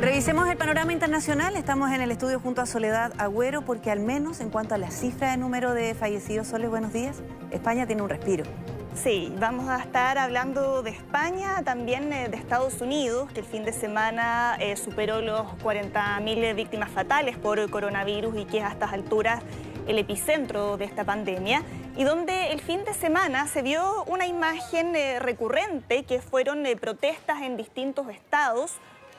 Revisemos el panorama internacional. Estamos en el estudio junto a Soledad Agüero porque al menos en cuanto a la cifra de número de fallecidos, Sole, buenos días, España tiene un respiro. Sí, vamos a estar hablando de España, también de Estados Unidos, que el fin de semana superó los 40.000 víctimas fatales por coronavirus y que es a estas alturas el epicentro de esta pandemia, y donde el fin de semana se vio una imagen recurrente que fueron protestas en distintos estados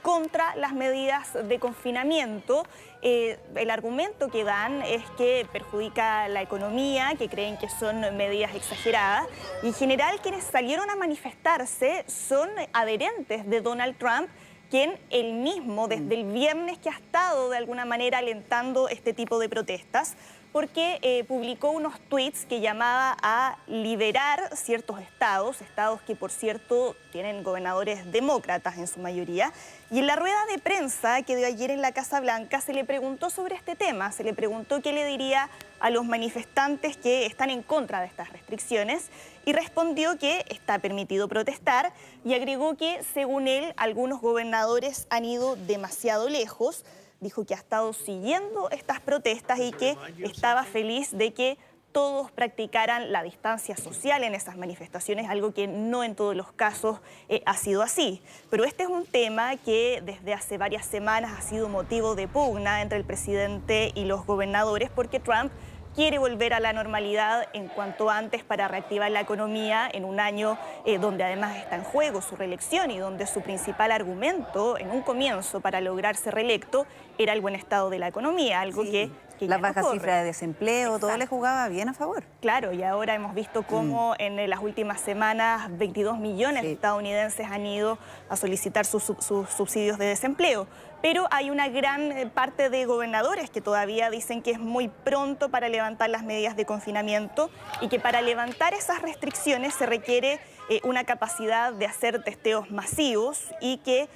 contra las medidas de confinamiento. El argumento que dan es que perjudica la economía, que creen que son medidas exageradas, y en general quienes salieron a manifestarse son adherentes de Donald Trump, quien él mismo desde el viernes que ha estado de alguna manera alentando este tipo de protestas, porque publicó unos tweets que llamaba a liberar ciertos estados que por cierto tienen gobernadores demócratas en su mayoría. Y en la rueda de prensa que dio ayer en la Casa Blanca se le preguntó sobre este tema, se le preguntó qué le diría a los manifestantes que están en contra de estas restricciones, y respondió que está permitido protestar y agregó que según él algunos gobernadores han ido demasiado lejos. Dijo que ha estado siguiendo estas protestas y que estaba feliz de que todos practicaran la distancia social en esas manifestaciones, algo que no en todos los casos ha sido así. Pero este es un tema que desde hace varias semanas ha sido motivo de pugna entre el presidente y los gobernadores, porque Trump quiere volver a la normalidad en cuanto antes para reactivar la economía en un año donde además está en juego su reelección y donde su principal argumento en un comienzo para lograr ser reelecto era el buen estado de la economía, algo que las bajas cifras de desempleo, todo le jugaba bien a favor. Claro, y ahora hemos visto cómo en las últimas semanas 22 millones de estadounidenses han ido a solicitar sus subsidios de desempleo. Pero hay una gran parte de gobernadores que todavía dicen que es muy pronto para levantar las medidas de confinamiento y que para levantar esas restricciones se requiere una capacidad de hacer testeos masivos y que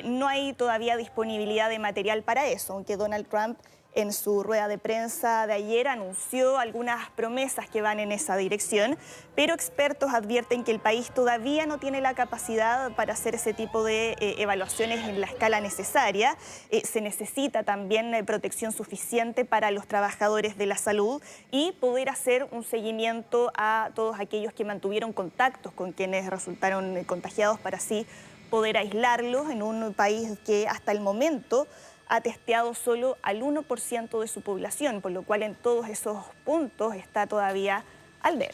no hay todavía disponibilidad de material para eso, aunque Donald Trump en su rueda de prensa de ayer anunció algunas promesas que van en esa dirección, pero expertos advierten que el país todavía no tiene la capacidad para hacer ese tipo de evaluaciones en la escala necesaria. Se necesita también protección suficiente para los trabajadores de la salud y poder hacer un seguimiento a todos aquellos que mantuvieron contactos con quienes resultaron contagiados para así poder aislarlos en un país que hasta el momento ha testeado solo al 1% de su población, por lo cual en todos esos puntos está todavía al debe.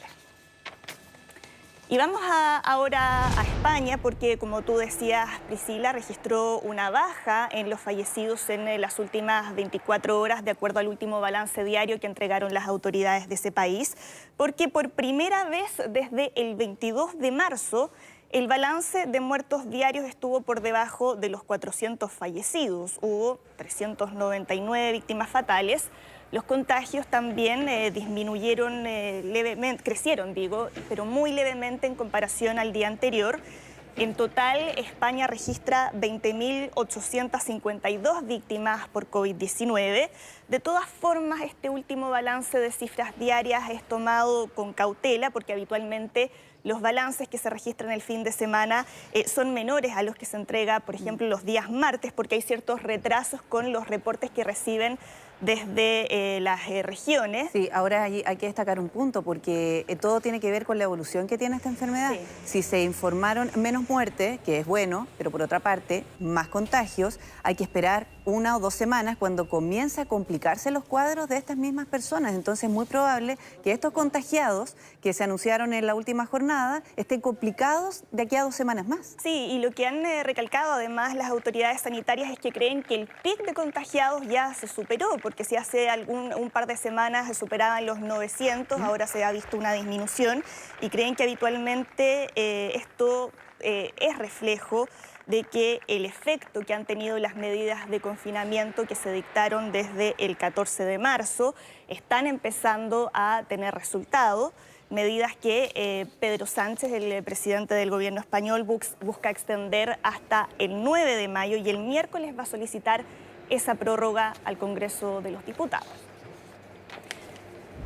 Y vamos ahora a España porque, como tú decías, Priscila, registró una baja en los fallecidos en las últimas 24 horas, de acuerdo al último balance diario que entregaron las autoridades de ese país, porque por primera vez desde el 22 de marzo, el balance de muertos diarios estuvo por debajo de los 400 fallecidos. Hubo 399 víctimas fatales. Los contagios también disminuyeron levemente, crecieron, pero muy levemente en comparación al día anterior. En total, España registra 20.852 víctimas por COVID-19. De todas formas, este último balance de cifras diarias es tomado con cautela porque habitualmente los balances que se registran el fin de semana son menores a los que se entrega, por ejemplo, los días martes, porque hay ciertos retrasos con los reportes que reciben desde las regiones. Sí, ahora hay que destacar un punto, porque todo tiene que ver con la evolución que tiene esta enfermedad. Sí. Si se informaron menos muertes, que es bueno, pero por otra parte, más contagios, hay que esperar 1 o 2 semanas cuando comienza a complicarse los cuadros de estas mismas personas. Entonces es muy probable que estos contagiados que se anunciaron en la última jornada estén complicados de aquí a 2 semanas más. Sí, y lo que han recalcado además las autoridades sanitarias es que creen que el pic de contagiados ya se superó, porque si hace un par de semanas se superaban los 900, ahora se ha visto una disminución y creen que habitualmente esto es reflejo de que el efecto que han tenido las medidas de confinamiento que se dictaron desde el 14 de marzo están empezando a tener resultado. Medidas que Pedro Sánchez, el presidente del gobierno español, busca extender hasta el 9 de mayo y el miércoles va a solicitar esa prórroga al Congreso de los Diputados.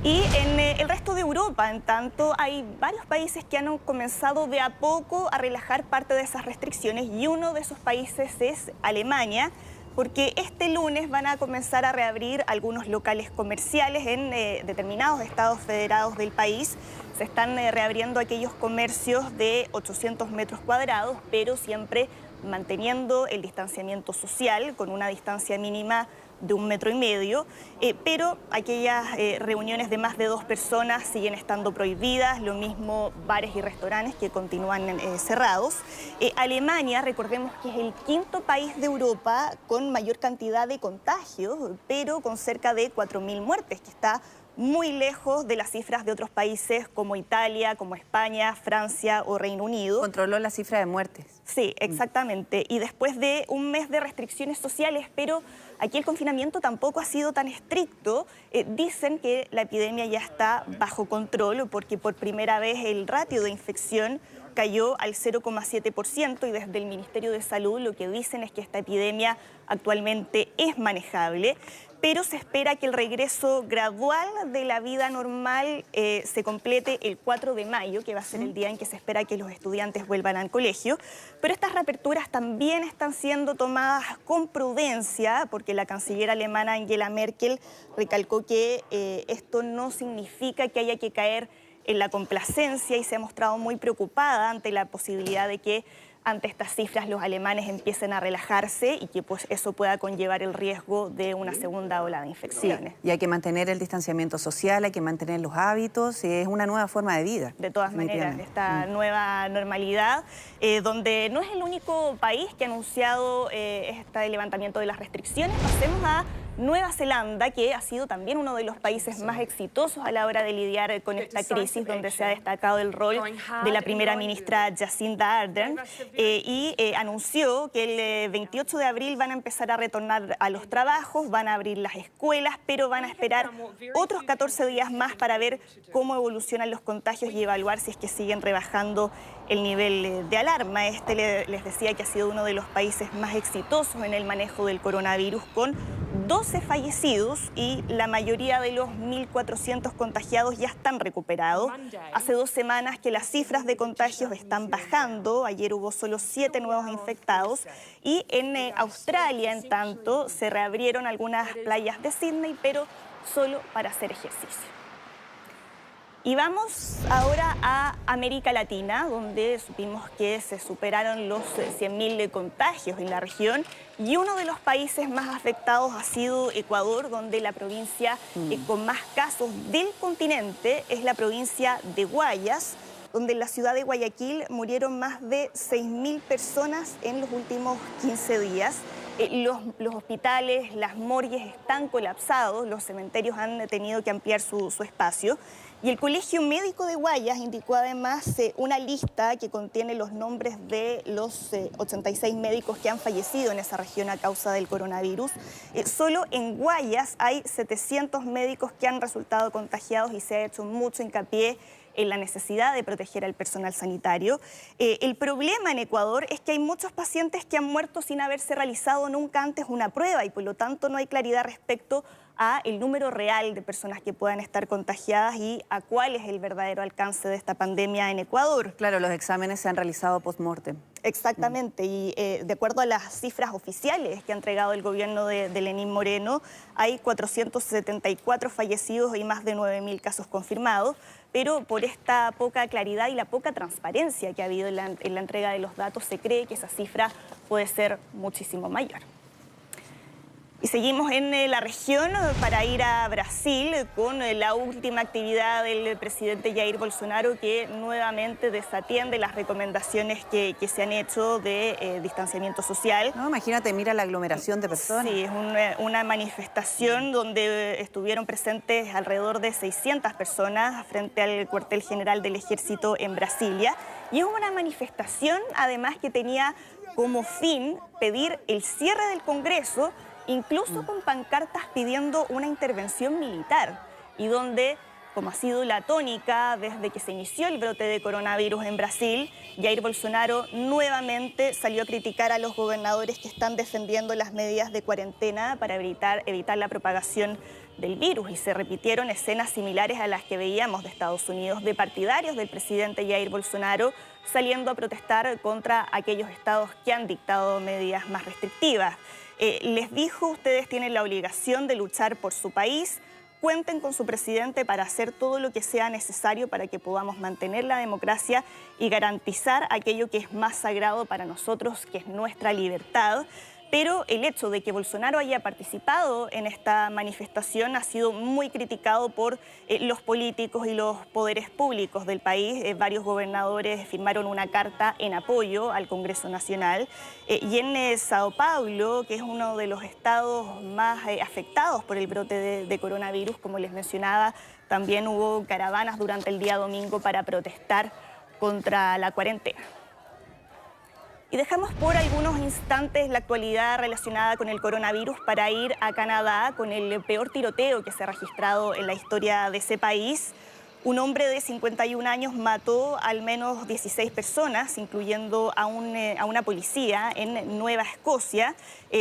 Y en el resto de Europa, en tanto, hay varios países que han comenzado de a poco a relajar parte de esas restricciones y uno de esos países es Alemania, porque este lunes van a comenzar a reabrir algunos locales comerciales en determinados estados federados del país. Se están reabriendo aquellos comercios de 800 metros cuadrados, pero siempre manteniendo el distanciamiento social con una distancia mínima de 1,5 metros, pero aquellas reuniones de más de 2 personas siguen estando prohibidas, lo mismo bares y restaurantes que continúan cerrados. Alemania, recordemos que es el 5º país de Europa con mayor cantidad de contagios, pero con cerca de 4.000 muertes, que está muy lejos de las cifras de otros países como Italia, como España, Francia o Reino Unido. Controló la cifra de muertes. Sí, exactamente. Y después de un mes de restricciones sociales, pero aquí el confinamiento tampoco ha sido tan estricto, dicen que la epidemia ya está bajo control porque por primera vez el ratio de infección cayó al 0,7% y desde el Ministerio de Salud lo que dicen es que esta epidemia actualmente es manejable, pero se espera que el regreso gradual de la vida normal se complete el 4 de mayo, que va a ser el día en que se espera que los estudiantes vuelvan al colegio. Pero estas reaperturas también están siendo tomadas con prudencia, porque la canciller alemana Angela Merkel recalcó que esto no significa que haya que caer en la complacencia y se ha mostrado muy preocupada ante la posibilidad de que ante estas cifras los alemanes empiecen a relajarse y que pues eso pueda conllevar el riesgo de una segunda ola de infecciones. Sí, y hay que mantener el distanciamiento social, hay que mantener los hábitos, es una nueva forma de vida. De todas maneras, esta nueva normalidad, donde no es el único país que ha anunciado este levantamiento de las restricciones. Pasemos a Nueva Zelanda, que ha sido también uno de los países más exitosos a la hora de lidiar con esta crisis, donde se ha destacado el rol de la primera ministra Jacinda Ardern, y anunció que el 28 de abril van a empezar a retornar a los trabajos, van a abrir las escuelas, pero van a esperar otros 14 días más para ver cómo evolucionan los contagios y evaluar si es que siguen rebajando el nivel de alarma. Les decía que ha sido uno de los países más exitosos en el manejo del coronavirus, con 12 fallecidos y la mayoría de los 1.400 contagiados ya están recuperados. Hace 2 semanas que las cifras de contagios están bajando. Ayer hubo solo 7 nuevos infectados. Y en Australia, en tanto, se reabrieron algunas playas de Sydney, pero solo para hacer ejercicio. Y vamos ahora a América Latina, donde supimos que se superaron los 100.000 contagios en la región. Y uno de los países más afectados ha sido Ecuador, donde la provincia con más casos del continente es la provincia de Guayas, donde en la ciudad de Guayaquil murieron más de 6.000 personas en los últimos 15 días. Los hospitales, las morgues están colapsados, los cementerios han tenido que ampliar su espacio. Y el Colegio Médico de Guayas indicó además una lista que contiene los nombres de los 86 médicos que han fallecido en esa región a causa del coronavirus. Solo en Guayas hay 700 médicos que han resultado contagiados y se ha hecho mucho hincapié en la necesidad de proteger al personal sanitario. El problema en Ecuador es que hay muchos pacientes que han muerto sin haberse realizado nunca antes una prueba y por lo tanto no hay claridad respecto a el número real de personas que puedan estar contagiadas y a cuál es el verdadero alcance de esta pandemia en Ecuador. Claro, los exámenes se han realizado post-mortem. Exactamente, y de acuerdo a las cifras oficiales que ha entregado el gobierno de Lenín Moreno, hay 474 fallecidos y más de 9.000 casos confirmados, pero por esta poca claridad y la poca transparencia que ha habido en la entrega de los datos, se cree que esa cifra puede ser muchísimo mayor. Y seguimos en la región para ir a Brasil con la última actividad del presidente Jair Bolsonaro, que nuevamente desatiende las recomendaciones que se han hecho de distanciamiento social. No, imagínate, mira la aglomeración de personas. Sí, es una manifestación donde estuvieron presentes alrededor de 600 personas frente al cuartel general del Ejército en Brasilia. Y es una manifestación, además, que tenía como fin pedir el cierre del Congreso, incluso con pancartas pidiendo una intervención militar, y donde, como ha sido la tónica desde que se inició el brote de coronavirus en Brasil, Jair Bolsonaro nuevamente salió a criticar a los gobernadores que están defendiendo las medidas de cuarentena para evitar la propagación del virus, y se repitieron escenas similares a las que veíamos de Estados Unidos, de partidarios del presidente Jair Bolsonaro saliendo a protestar contra aquellos estados que han dictado medidas más restrictivas. Les dijo, ustedes tienen la obligación de luchar por su país, cuenten con su presidente para hacer todo lo que sea necesario para que podamos mantener la democracia y garantizar aquello que es más sagrado para nosotros, que es nuestra libertad. Pero el hecho de que Bolsonaro haya participado en esta manifestación ha sido muy criticado por los políticos y los poderes públicos del país. Varios gobernadores firmaron una carta en apoyo al Congreso Nacional. Y en Sao Paulo, que es uno de los estados más afectados por el brote de coronavirus, como les mencionaba, también hubo caravanas durante el día domingo para protestar contra la cuarentena. Y dejamos por algunos instantes la actualidad relacionada con el coronavirus para ir a Canadá con el peor tiroteo que se ha registrado en la historia de ese país. Un hombre de 51 años mató al menos 16 personas, incluyendo a una policía en Nueva Escocia.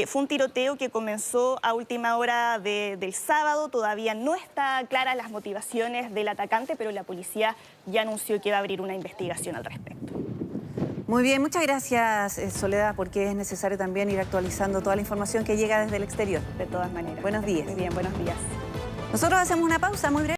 Fue un tiroteo que comenzó a última hora del sábado. Todavía no está claras las motivaciones del atacante, pero la policía ya anunció que va a abrir una investigación al respecto. Muy bien, muchas gracias, Soledad, porque es necesario también ir actualizando toda la información que llega desde el exterior. De todas maneras. Buenos días. Muy bien, buenos días. Nosotros hacemos una pausa muy breve.